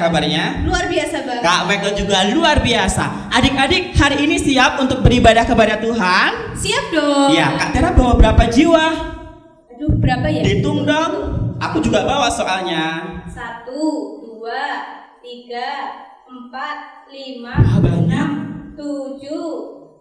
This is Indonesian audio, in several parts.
kabarnya? Luar biasa Bang. Kak Michael juga luar biasa. Adik-adik hari ini siap untuk beribadah kepada Tuhan? Siap dong. Ya, Kak Tera bawa berapa jiwa? Aduh, berapa ya? Hitung dong. Aku juga bawa soalnya. 1, 2, 3, 4, 5, Wah, banyak. 7,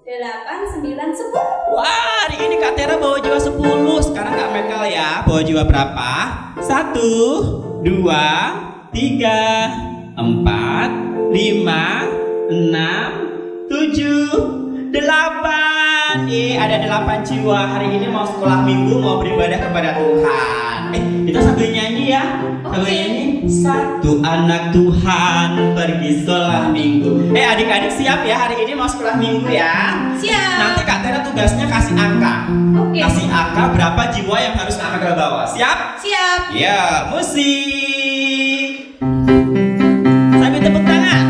8, 9, 10. Wah, hari ini Kak Tera bawa jiwa 10. Sekarang Kak Michael ya, bawa jiwa berapa? 1, 2, 3, 4, 5, 6, 7, 8. Ada 8 jiwa. Hari ini mau sekolah minggu, mau beribadah kepada Tuhan. Kita sambil nyanyi ya. Sambil nyanyi. Satu anak Tuhan pergi sekolah minggu. Adik-adik siap ya, hari ini mau sekolah minggu ya. Siap. Nanti Kak Tera tugasnya kasih angka. Oke. Kasih angka berapa jiwa yang harus Kak Michael bawa. Siap? Siap. Ya, musik. Sambil tepuk tangan.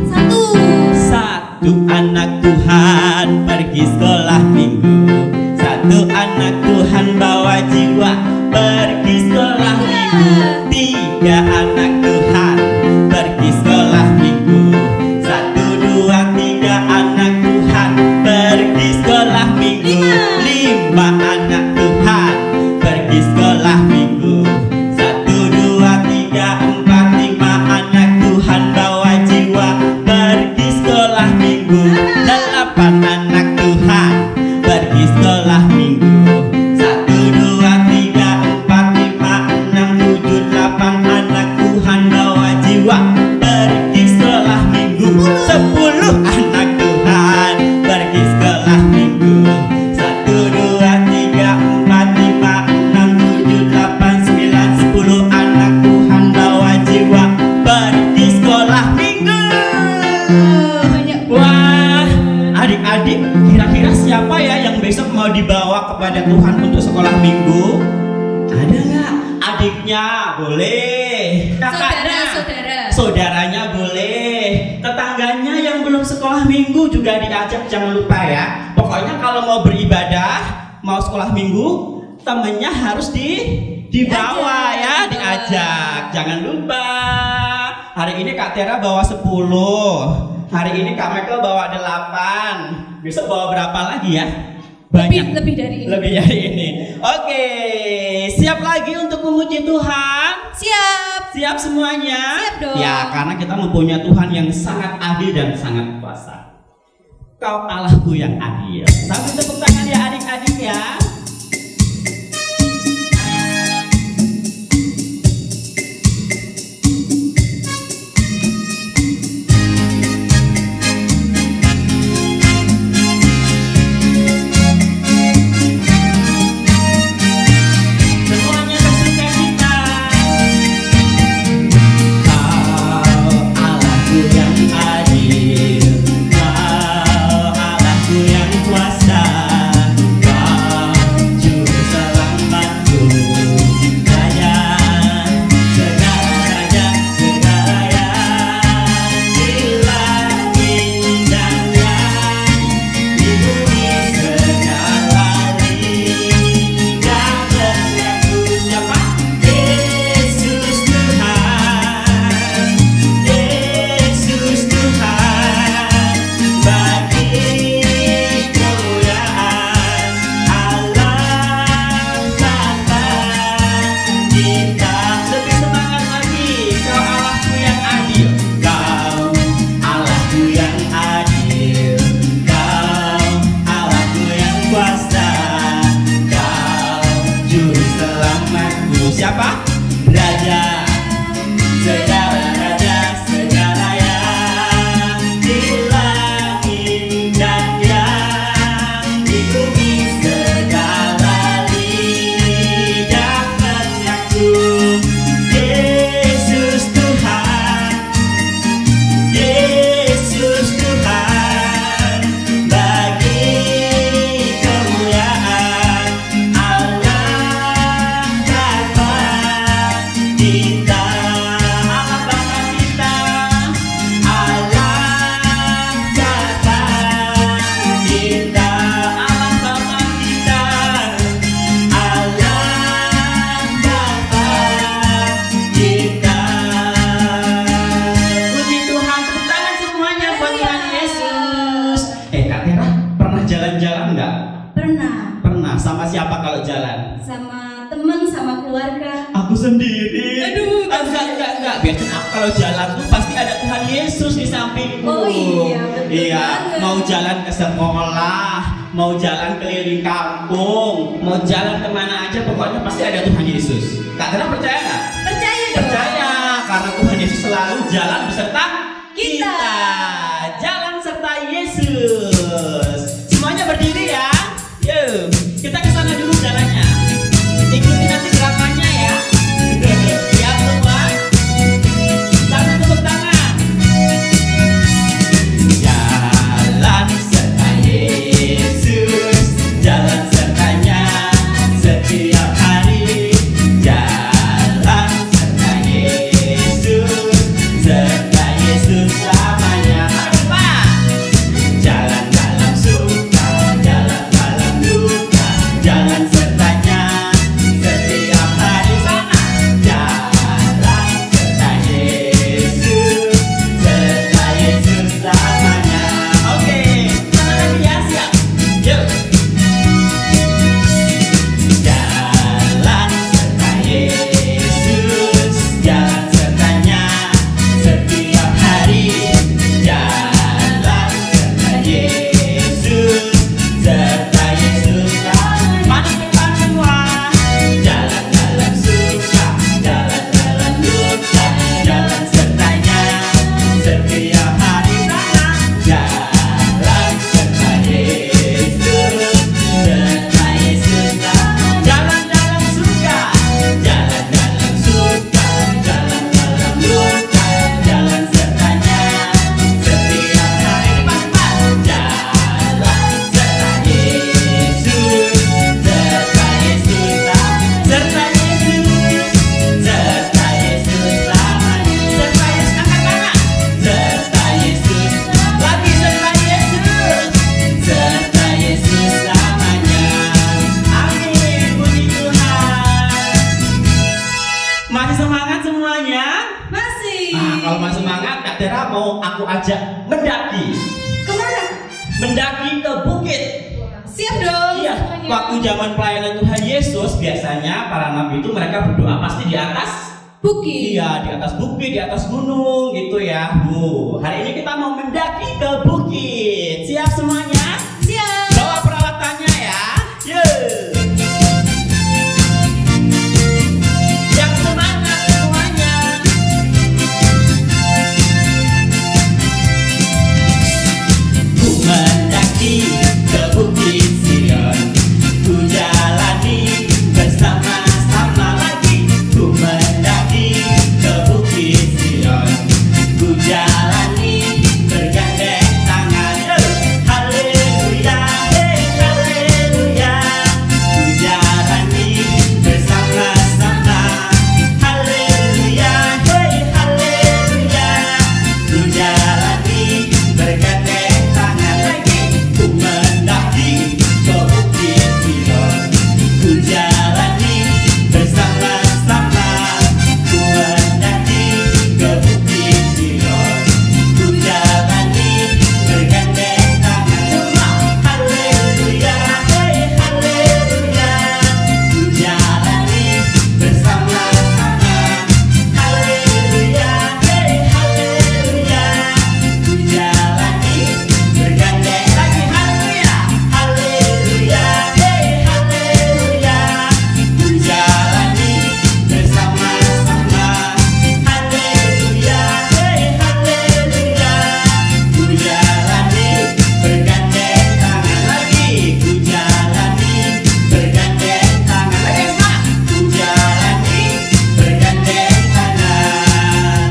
1. Satu anak Tuhan pergi sekolah minggu. Satu anak Tuhan bawa jiwa pergi sekolah minggu. 3 anak Tuhan pergi sekolah minggu. 1, 2, 3 anak Tuhan pergi sekolah minggu. 5 anak Tuhan pergi sekolah minggu. 1, 2, 3, 4, 5 anak Tuhan bawa jiwa pergi sekolah minggu. 8 anak Tuhan pergi sekolah minggu. 1, 2, 3, 4, 5, 6, 7, 8 anak Tuhan bawa jiwa pergi sekolah minggu. 10 anak Tuhan pergi sekolah minggu. 1, 2, 3, 4, 5, 6, 7, 8, 9, 10 anak Tuhan bawa jiwa pergi sekolah minggu. Banyak. Wah, adik-adik, kira-kira siapa ya yang besok mau dibawa kepada Tuhan untuk sekolah minggu? Ada nggak? Adiknya boleh, kakaknya, Saudara. saudaranya boleh, tetangganya yang belum sekolah minggu juga diajak, jangan lupa ya. Pokoknya kalau mau beribadah, mau sekolah minggu, temennya harus dibawa ya, diajak. Jangan lupa. Hari ini Kak Tera bawa 10. Hari ini Kak Michael bawa 8. Besok bawa berapa lagi ya? Banyak. Lebih dari ini. Lebih dari ini. Oke, siap lagi untuk memuji Tuhan? Siap. Siap semuanya? Siap dong. Ya, karena kita mempunyai Tuhan yang sangat adil dan sangat kuasa. Kau Allahku yang adil. Sambil tepuk tangan ya adik-adik ya. Semuanya bersukacita. Kau Allahku yang adil, Kau Allahku yang kuasa, Kau juru selamatku, Raja segala raja, segala yang di langit dan yang di bumi, segala lidah mengaku siapa? Yesus Tuhan, Yesus Tuhan, bagi kemuliaan Allah Bapa kita. Lebih semangat lagi. Kau Allahku yang adil, Kau Allahku yang adil, Kau Allahku yang kuasa, Kau juru selamatku. Siapa? Raja segala raja, segala yang di langit dan yang di bumi, segala lidah mengaku Yesus Tuhan, Yesus Tuhan, bagi kemuliaan Allah Bapa kita. kalau jalan tuh pasti ada Tuhan Yesus di sampingku. Oh iya, betul Iya, banget. mau jalan ke sekolah, mau jalan keliling kampung, mau jalan kemana aja, pokoknya pasti ada Tuhan Yesus. Kak Tera percaya nggak? Percaya dong. Percaya, karena Tuhan Yesus selalu jalan beserta Kita. Jalan serta Yesus. Semuanya berdiri ya. Yuk, kita ke sana dulu jalannya. Ikuti nanti gerakannya ya. Siap semua? Sambil tepuk tangan. Jalan serta Yesus, jalan sertanya setiap hari. Jalan serta Yesus, serta Yesus selamanya. Mari Pak. Jalan dalam suka, jalan dalam duka, jalan sertanya setiap hari. Sana. Jalan serta Yesus, serta Yesus selamanya. Oke, sana lagi ya, siap. Yuk. Jalan serta Yesus, jalan sertanya setiap hari. Jalan serta Yesus, serta Yesus selamanya. Mana depan semua. Jalan dalam suka, jalan dalam duka, jalan sertanya setiap hari. Sana. Jalan serta Yesus, serta Yesus selamanya. Jalan dalam suka, jalan dalam suka, jalan dalam duka, jalan sertanya setiap hari. Depan-depan. Jalan serta Yesus, serta Yesus selamanya. Serta Yesus, serta Yesus selamanya. Serta Yesus, angkat tangan. Serta Yesus, lagi serta Yesus, serta Yesus selamanya. Amin, puji Tuhan. Masih semangat semuanya? Masih. Nah, kalau masih semangat, Kak Tera mau aku ajak mendaki. Kemana? Mendaki ke bukit. Siap dong. Iya, semuanya. waktu zaman pelayanan Tuhan Yesus, biasanya para nabi itu mereka berdoa pasti di atas. Bukit. Iya, di atas bukit, di atas gunung gitu ya. Hari ini kita mau mendaki ke bukit. Siap semuanya? Siap. Bawa peralatannya ya. Yuk. Yang semangat semuanya. Ku mendaki ke bukit Sion, ku jalani bersama-sama lagi. Ku mendaki ke bukit Sion, ku jalani bergandeng tangan. Haleluya, haleluya. Ku jalani bersama-sama. Haleluya, haleluya. Ku jalani bergandeng tangan lagi. Ku mendaki ke bukit Sion, ku jalani bersama-sama. Ku mendaki ke bukit Sion, ku jalani bergandeng tangan semua. Haleluya, haleluya. Ku jalani bersama-sama. Haleluya, haleluya. Ku jalani bergandeng lagi. Haleluya, haleluya, haleluya. Ku jalani bersama-sama. Haleluya, haleluya. Ku jalani bergandeng tangan lagi. Ku jalani bergandeng tangan lagi semua. Ku jalani bergandeng tangan.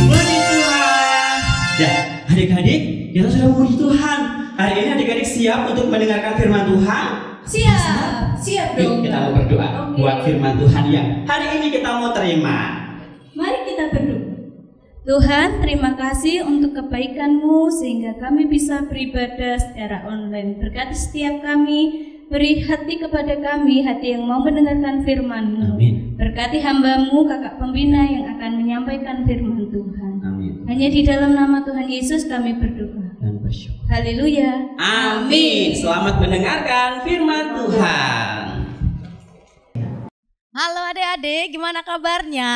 Puji Tuhan. Ya, adik-adik, kita sudah memuji Tuhan. Hari ini adik-adik siap untuk mendengarkan firman Tuhan? Siap. Siap dong. Yuk kita mau berdoa Oke. buat firman Tuhan yang hari ini kita mau terima. Mari kita berdoa. Tuhan, terima kasih untuk kebaikan-Mu sehingga kami bisa beribadah secara online. Berkati setiap kami, beri hati kepada kami, hati yang mau mendengarkan firman-Mu. Amin. Berkati hamba-Mu, kakak pembina yang akan menyampaikan firman Tuhan. Amin. Hanya di dalam nama Tuhan Yesus kami berdoa. Dan bersyukur. Haleluya. Amin. Selamat mendengarkan firman Tuhan. Halo adik-adik, gimana kabarnya?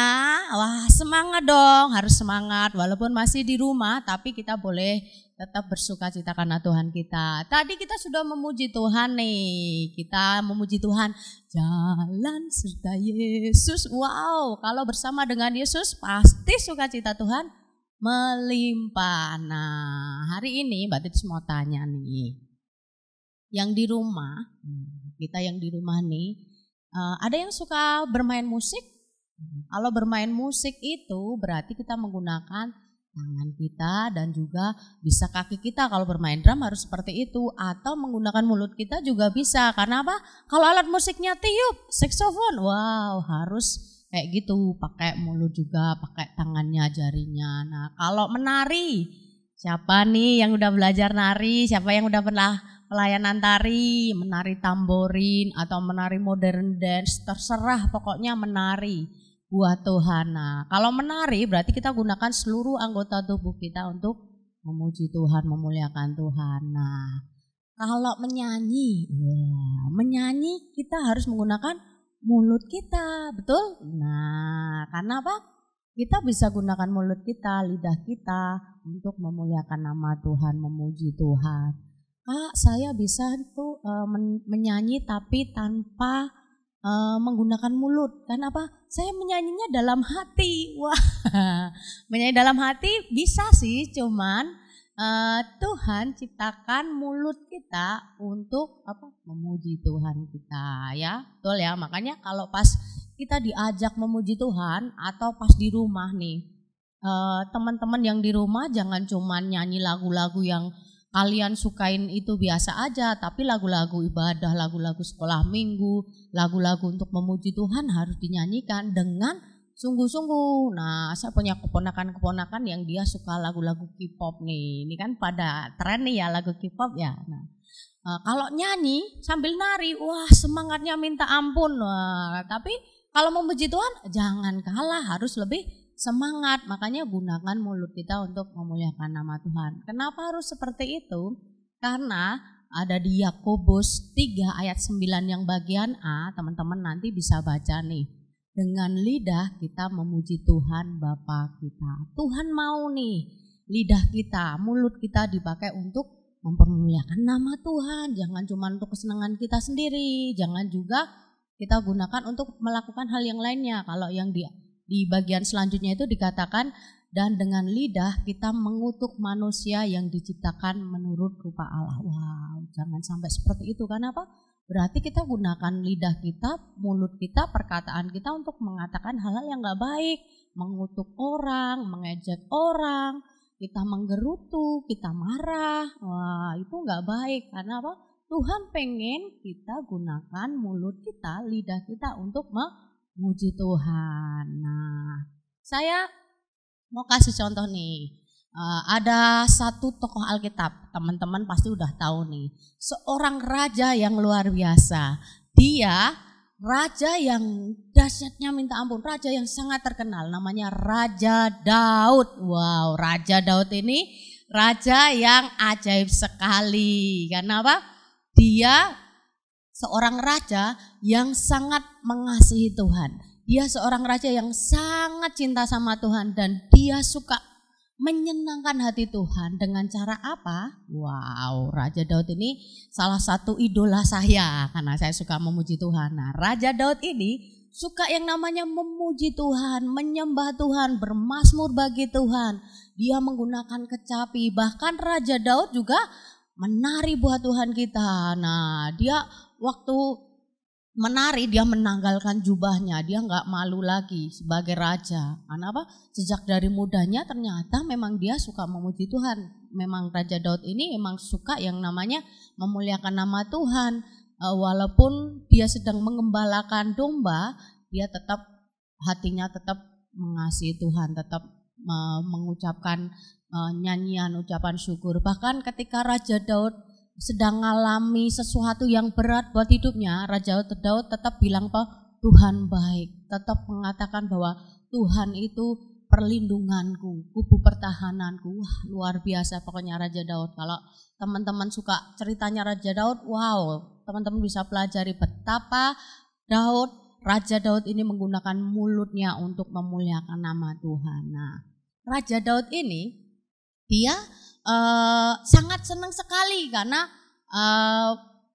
Wah, semangat dong, harus semangat. Walaupun masih di rumah, tapi kita boleh tetap bersuka cita karena Tuhan kita. Tadi kita sudah memuji Tuhan nih. Kita memuji Tuhan, jalan serta Yesus. Wow, kalau bersama dengan Yesus pasti sukacita Tuhan melimpah. Nah, hari ini Mbak Titus mau tanya nih. Yang di rumah, kita yang di rumah nih, ada yang suka bermain musik? Kalau bermain musik itu berarti kita menggunakan tangan kita dan juga bisa kaki kita. Kalau bermain drum harus seperti itu, atau menggunakan mulut kita juga bisa. Karena apa? Kalau alat musiknya tiup, saksofon, wow harus kayak gitu, pakai mulut juga, pakai tangannya, jarinya. Nah, kalau menari, siapa nih yang udah belajar nari? Siapa yang udah pernah pelayanan tari, menari tamborin atau menari modern dance, terserah pokoknya menari buat Tuhan. Nah, kalau menari berarti kita gunakan seluruh anggota tubuh kita untuk memuji Tuhan, memuliakan Tuhan. Nah, kalau menyanyi, menyanyi kita harus menggunakan mulut kita, betul? Nah, karena apa? Kita bisa gunakan mulut kita, lidah kita untuk memuliakan nama Tuhan, memuji Tuhan. Kak, saya bisa tuh menyanyi tapi tanpa menggunakan mulut. Kan apa? Saya menyanyinya dalam hati. Wah, menyanyi dalam hati bisa sih, cuman Tuhan ciptakan mulut kita untuk apa? Memuji Tuhan kita, ya. Betul ya. Makanya kalau pas kita diajak memuji Tuhan atau pas di rumah nih, teman-teman yang di rumah jangan cuman nyanyi lagu-lagu yang kalian sukain itu biasa aja, tapi lagu-lagu ibadah, lagu-lagu sekolah minggu, lagu-lagu untuk memuji Tuhan harus dinyanyikan dengan sungguh-sungguh. Nah, saya punya keponakan-keponakan yang dia suka lagu-lagu K-pop nih. Ini kan pada tren nih ya lagu K-pop ya. Nah, kalau nyanyi sambil nari, wah semangatnya minta ampun. Wah, tapi kalau memuji Tuhan jangan kalah, harus lebih semangat. Makanya gunakan mulut kita untuk memuliakan nama Tuhan. Kenapa harus seperti itu? Karena ada di Yakobus 3 ayat 9 yang bagian A, teman-teman nanti bisa baca nih. Dengan lidah kita memuji Tuhan Bapa kita. Tuhan mau nih lidah kita, mulut kita dipakai untuk mempermuliakan nama Tuhan. Jangan cuma untuk kesenangan kita sendiri, jangan juga kita gunakan untuk melakukan hal yang lainnya. Kalau yang di bagian selanjutnya itu dikatakan, dan dengan lidah kita mengutuk manusia yang diciptakan menurut rupa Allah. Wow, jangan sampai seperti itu. Karena apa? Berarti kita gunakan lidah kita, mulut kita, perkataan kita untuk mengatakan hal-hal yang gak baik. Mengutuk orang, mengejek orang, kita menggerutu, kita marah. Wah, itu gak baik. Karena apa? Tuhan pengen kita gunakan mulut kita, lidah kita untuk memuji Tuhan. Nah, saya mau kasih contoh nih. Ada satu tokoh Alkitab, teman-teman pasti udah tahu nih. Seorang raja yang luar biasa. Dia raja yang dahsyatnya minta ampun, raja yang sangat terkenal, namanya Raja Daud. Wow, Raja Daud ini raja yang ajaib sekali. Karena apa? Dia seorang raja yang sangat mengasihi Tuhan. Dia seorang raja yang sangat cinta sama Tuhan dan dia suka menyenangkan hati Tuhan. Dengan cara apa? Wow, Raja Daud ini salah satu idola saya karena saya suka memuji Tuhan. Nah, Raja Daud ini suka yang namanya memuji Tuhan, menyembah Tuhan, bermazmur bagi Tuhan. Dia menggunakan kecapi, bahkan Raja Daud juga menari buat Tuhan kita. Nah, dia waktu menari dia menanggalkan jubahnya, dia nggak malu lagi sebagai raja. Karena apa? Sejak dari mudanya ternyata memang dia suka memuji Tuhan. Memang Raja Daud ini memang suka yang namanya memuliakan nama Tuhan. Walaupun dia sedang mengembalakan domba, dia tetap hatinya tetap mengasihi Tuhan, tetap mengucapkan nyanyian, ucapan syukur. Bahkan ketika Raja Daud sedang mengalami sesuatu yang berat buat hidupnya, Raja Daud tetap bilang bahwa Tuhan baik, tetap mengatakan bahwa Tuhan itu perlindunganku, kubu pertahananku. Wah, luar biasa pokoknya Raja Daud. Kalau teman-teman suka ceritanya Raja Daud, wow, teman-teman bisa pelajari betapa Daud Raja Daud ini menggunakan mulutnya untuk memuliakan nama Tuhan. Nah, Raja Daud ini dia sangat senang sekali karena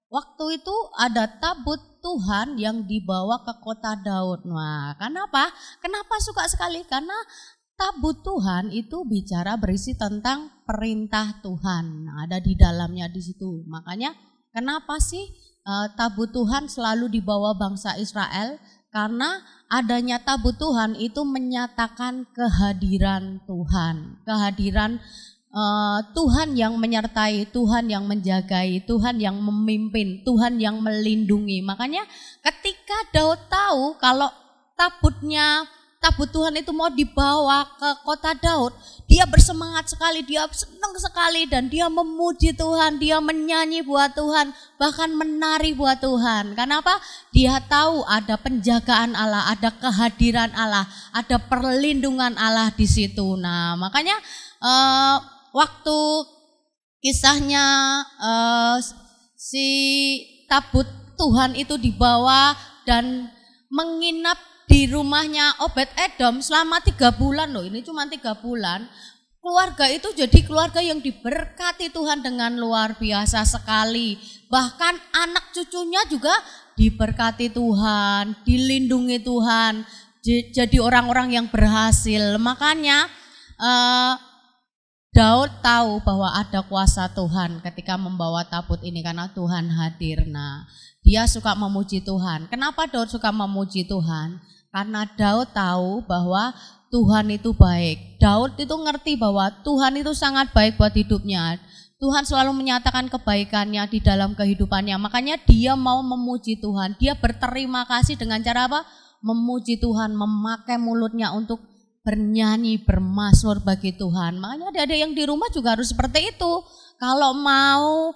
waktu itu ada tabut Tuhan yang dibawa ke kota Daud. Nah, kenapa? Kenapa suka sekali? Karena tabut Tuhan itu bicara berisi tentang perintah Tuhan. Nah, ada di dalamnya di situ. Makanya kenapa sih tabut Tuhan selalu dibawa bangsa Israel? Karena adanya tabut Tuhan itu menyatakan kehadiran Tuhan. Kehadiran Tuhan yang menyertai, Tuhan yang menjagai, Tuhan yang memimpin, Tuhan yang melindungi. Makanya ketika Daud tahu kalau tabut Tuhan itu mau dibawa ke kota Daud, dia bersemangat sekali, dia senang sekali dan dia memuji Tuhan, dia menyanyi buat Tuhan, bahkan menari buat Tuhan. Kenapa? Dia tahu ada penjagaan Allah, ada kehadiran Allah, ada perlindungan Allah di situ. Nah, makanya waktu kisahnya si tabut Tuhan itu dibawa dan menginap di rumahnya Obed-Edom selama 3 bulan loh, ini cuma 3 bulan. Keluarga itu jadi keluarga yang diberkati Tuhan dengan luar biasa sekali. Bahkan anak cucunya juga diberkati Tuhan, dilindungi Tuhan, jadi orang-orang yang berhasil. Makanya Daud tahu bahwa ada kuasa Tuhan ketika membawa tabut ini karena Tuhan hadir. Nah, dia suka memuji Tuhan. Kenapa Daud suka memuji Tuhan? Karena Daud tahu bahwa Tuhan itu baik. Daud itu ngerti bahwa Tuhan itu sangat baik buat hidupnya. Tuhan selalu menyatakan kebaikannya di dalam kehidupannya. Makanya dia mau memuji Tuhan. Dia berterima kasih dengan cara apa? Memuji Tuhan, memakai mulutnya untuk bernyanyi, bermazmur bagi Tuhan. Makanya ada yang di rumah juga harus seperti itu. Kalau mau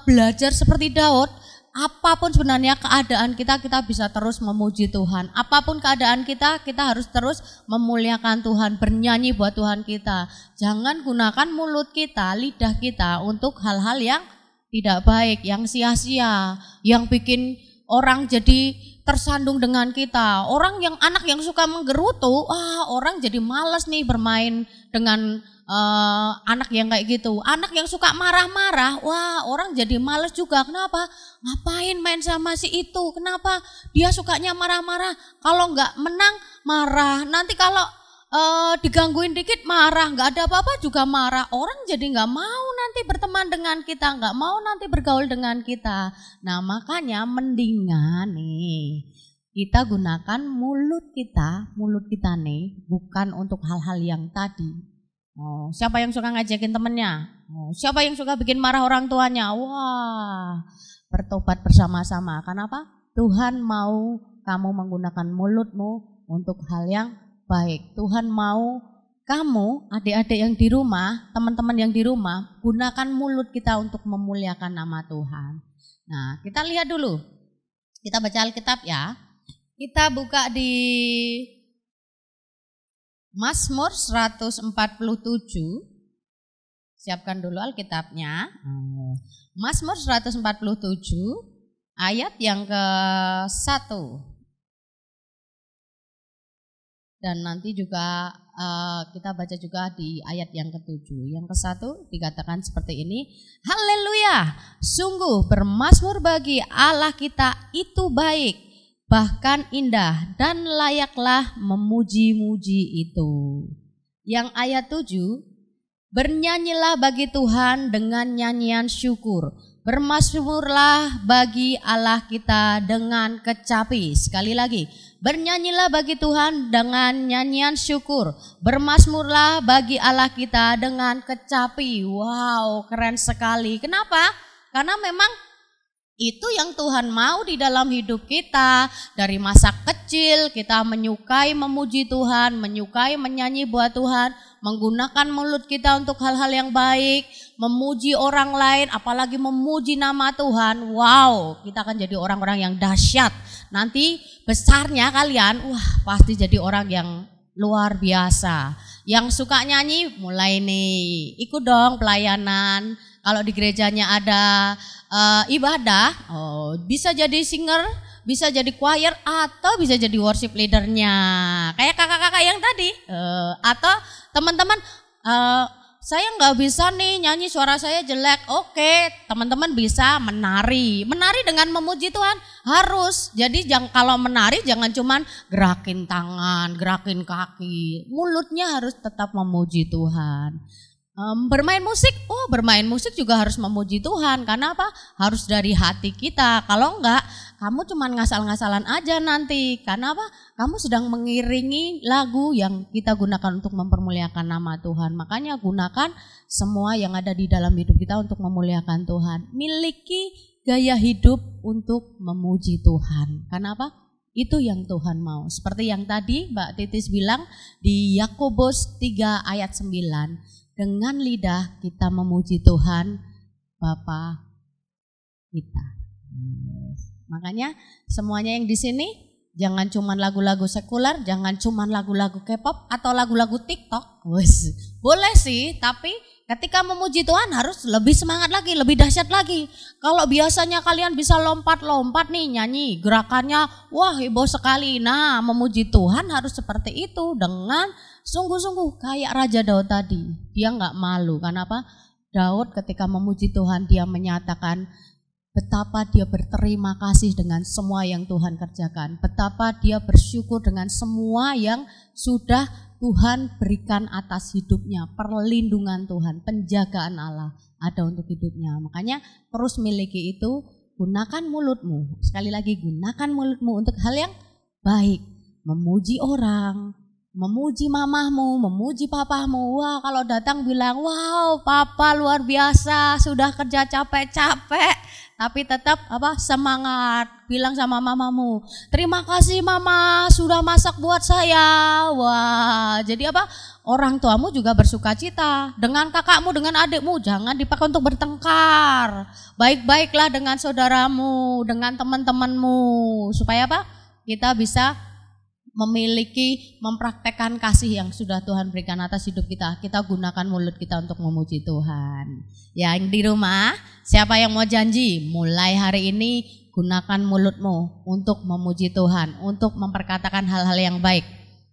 belajar seperti Daud, apapun sebenarnya keadaan kita bisa terus memuji Tuhan. Apapun keadaan kita harus terus memuliakan Tuhan, bernyanyi buat Tuhan kita. Jangan gunakan mulut kita, lidah kita untuk hal-hal yang tidak baik, yang sia-sia, yang bikin orang jadi tersandung dengan kita. Anak yang suka menggerutu, orang jadi malas nih bermain dengan anak yang kayak gitu. Anak yang suka marah-marah, orang jadi malas juga. Kenapa? Ngapain main sama si itu? Kenapa? Dia sukanya marah-marah. Kalau nggak menang marah. Nanti kalau digangguin dikit marah. Nggak ada apa-apa juga marah. Orang jadi nggak mau nanti berteman dengan kita, nggak mau nanti bergaul dengan kita. Nah, makanya mendingan nih kita gunakan mulut kita nih bukan untuk hal-hal yang tadi. Siapa yang suka ngajakin temennya? Siapa yang suka bikin marah orang tuanya? Bertobat bersama-sama. Kenapa? Tuhan mau kamu menggunakan mulutmu untuk hal yang baik. Tuhan mau kamu, adik-adik yang di rumah, teman-teman yang di rumah, gunakan mulut kita untuk memuliakan nama Tuhan. Nah, kita lihat dulu. Kita baca Alkitab ya. Kita buka di Mazmur 147, siapkan dulu Alkitabnya. Mazmur 147 ayat yang ke-1. Dan nanti juga kita baca juga di ayat yang ke-7. Yang ke-1 dikatakan seperti ini. Haleluya, sungguh bermazmur bagi Allah kita itu baik, bahkan indah dan layaklah memuji-muji itu. Yang ayat 7, bernyanyilah bagi Tuhan dengan nyanyian syukur. Bermazmurlah bagi Allah kita dengan kecapi. Sekali lagi, bernyanyilah bagi Tuhan dengan nyanyian syukur. Bermazmurlah bagi Allah kita dengan kecapi. Wow, keren sekali. Kenapa? Karena memang itu yang Tuhan mau di dalam hidup kita. Dari masa kecil kita menyukai memuji Tuhan, menyukai menyanyi buat Tuhan, menggunakan mulut kita untuk hal-hal yang baik, memuji orang lain, apalagi memuji nama Tuhan. Wow, kita akan jadi orang-orang yang dahsyat. Nanti besarnya kalian, pasti jadi orang yang luar biasa. Yang suka nyanyi, mulai nih, ikut dong pelayanan. Kalau di gerejanya ada ibadah, bisa jadi singer, bisa jadi choir atau bisa jadi worship leadernya. Kayak kakak-kakak yang tadi. Atau teman-teman, saya nggak bisa nih nyanyi, suara saya jelek. Oke, teman-teman bisa menari. Menari dengan memuji Tuhan harus. Jadi kalau menari jangan cuman gerakin tangan, gerakin kaki. Mulutnya harus tetap memuji Tuhan. Bermain musik juga harus memuji Tuhan. Karena apa? Harus dari hati kita. Kalau enggak, kamu cuma ngasal-ngasalan aja nanti. Karena apa? Kamu sedang mengiringi lagu yang kita gunakan untuk mempermuliakan nama Tuhan. Makanya gunakan semua yang ada di dalam hidup kita untuk memuliakan Tuhan. Miliki gaya hidup untuk memuji Tuhan. Karena apa? Itu yang Tuhan mau. Seperti yang tadi Mbak Titis bilang di Yakobus 3 ayat 9. Dengan lidah kita memuji Tuhan Bapa kita. Makanya semuanya yang di sini jangan cuma lagu-lagu sekuler, jangan cuma lagu-lagu K-pop atau lagu-lagu TikTok. Boleh sih, tapi ketika memuji Tuhan harus lebih semangat lagi, lebih dahsyat lagi. Kalau biasanya kalian bisa lompat-lompat nih nyanyi, gerakannya wah heboh sekali. Nah, memuji Tuhan harus seperti itu dengan sungguh-sungguh kayak Raja Daud tadi. Dia nggak malu. Kenapa? Daud ketika memuji Tuhan dia menyatakan betapa dia berterima kasih dengan semua yang Tuhan kerjakan. Betapa dia bersyukur dengan semua yang sudah Tuhan berikan atas hidupnya. Perlindungan Tuhan, penjagaan Allah ada untuk hidupnya. Makanya terus miliki itu, gunakan mulutmu. Sekali lagi gunakan mulutmu untuk hal yang baik. Memuji orang, memuji mamahmu, memuji papahmu. Wah, kalau datang bilang, wow papa luar biasa, sudah kerja capek-capek. Tapi tetap semangat, bilang sama mamamu, terima kasih mama sudah masak buat saya. Wah, jadi orang tuamu juga bersuka cita. Dengan kakakmu, dengan adikmu, jangan dipakai untuk bertengkar. Baik-baiklah dengan saudaramu, dengan teman-temanmu. Supaya kita bisa mempraktekkan kasih yang sudah Tuhan berikan atas hidup kita. Kita gunakan mulut kita untuk memuji Tuhan. Yang di rumah, siapa yang mau janji mulai hari ini gunakan mulutmu untuk memuji Tuhan, untuk memperkatakan hal-hal yang baik.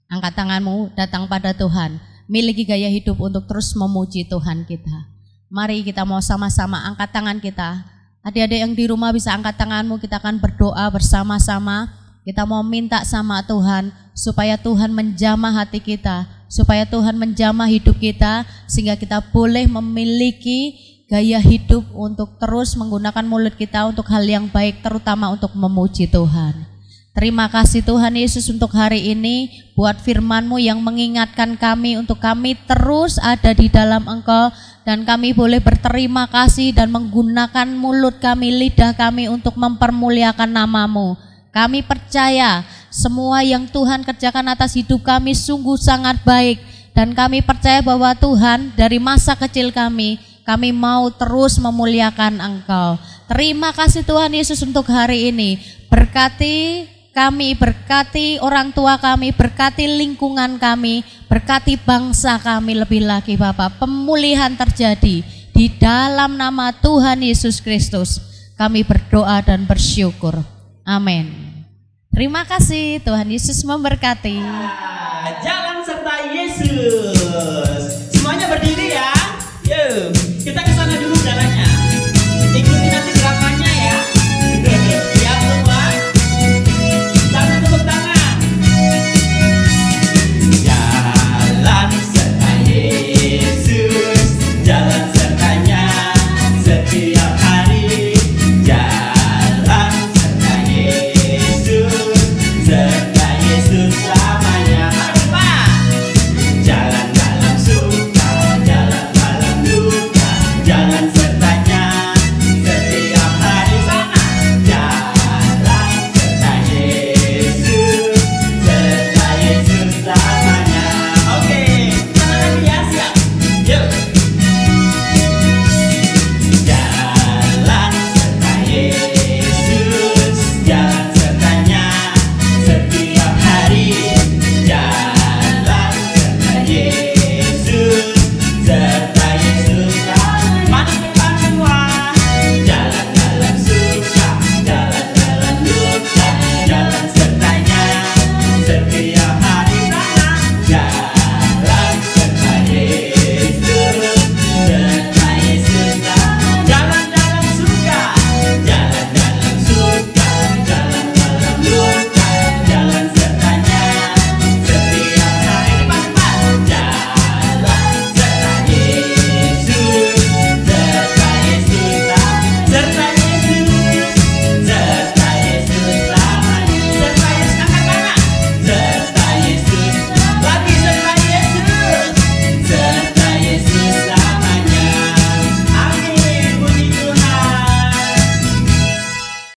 Angkat tanganmu, datang pada Tuhan. Miliki gaya hidup untuk terus memuji Tuhan kita. Mari kita mau sama-sama angkat tangan kita. Adik-adik yang di rumah bisa angkat tanganmu, kita akan berdoa bersama-sama. Kita mau minta sama Tuhan supaya Tuhan menjamah hati kita, supaya Tuhan menjamah hidup kita, sehingga kita boleh memiliki gaya hidup untuk terus menggunakan mulut kita untuk hal yang baik, terutama untuk memuji Tuhan. Terima kasih Tuhan Yesus untuk hari ini, buat firman-Mu yang mengingatkan kami untuk kami terus ada di dalam Engkau, dan kami boleh berterima kasih dan menggunakan mulut kami, lidah kami untuk mempermuliakan nama-Mu. Kami percaya semua yang Tuhan kerjakan atas hidup kami sungguh sangat baik. Dan kami percaya bahwa Tuhan dari masa kecil kami mau terus memuliakan Engkau. Terima kasih Tuhan Yesus untuk hari ini. Berkati kami, berkati orang tua kami, berkati lingkungan kami, berkati bangsa kami lebih lagi Bapak. Pemulihan terjadi di dalam nama Tuhan Yesus Kristus. Kami berdoa dan bersyukur. Amin. Terima kasih, Tuhan Yesus memberkati.